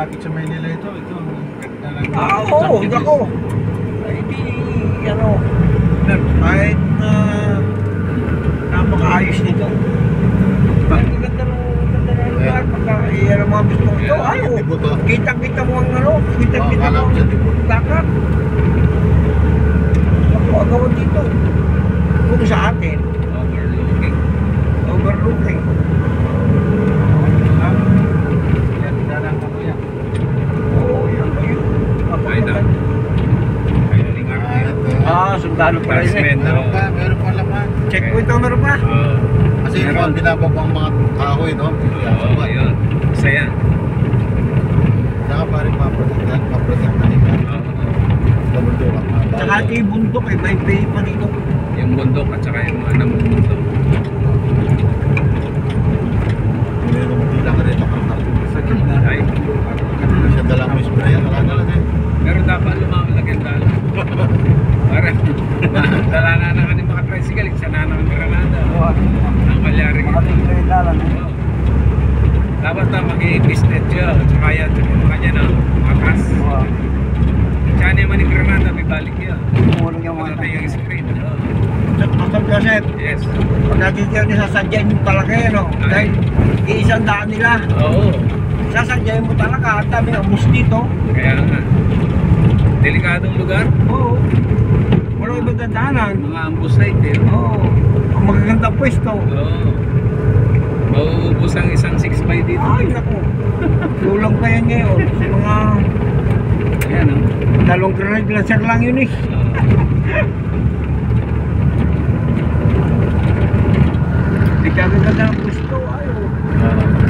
malapit sa Maynila ito. Ito, ganda lang. Oo, ako. Ay, di, ano, kahit na napakaayos nito. Ang ganda ng lugar, pagka iyan ang mga gusto ito. Ay, kitang-kita mo ang ano, kitang-kita mo ang dagat. Ako agawan dito. Kung sa atin, overlooking. Ganda lang ako yan. Oo, yan ba yun? Ay na. Sundalo pa rin eh. Meron pa laman. Checkpoint o meron pa? Kasi yun ang binababang mga kahoy, no? Oo, yun. Isa yan. Saka parang paprotect na nila. Sa bundok. Tsaka ito yung bundok eh, may bay pa dito. Yung bundok at saka yung mga namumundok. Meron mo tila ka rin nakakal. Ay, Siya dalang mo spray. Wala na lang eh. pero dapat lumamalagan dala. Parang dala na nga ng mga tricycle, isa na ng Granada. Ang malyaring ito. Oo. Dapat na mag-i-business siya. At saka yan, yung kanya na makas. Tsaka naman yung Granada, may balik yan. Pagkatay yung screen. Master Joseph, Yes. pag natin yung sasadyain mo talaga yan o. Dahil iisang daan nila. Oo. Sasadyain mo talaga, ang dami ang mosquito. Kaya nga. Delikadong lugar. Oo. Walang ibang dadaanan. Mga ambush site eh. Oo. Ang magagandang pwesto. Oo. Mauubos ang isang 6x dito. Ay, naku. Kulang pa yan ngayon. Sa mga Ayan o. dalawang grenade laser lang yun eh. Hindi ka gaganda ng pwesto. Ayaw.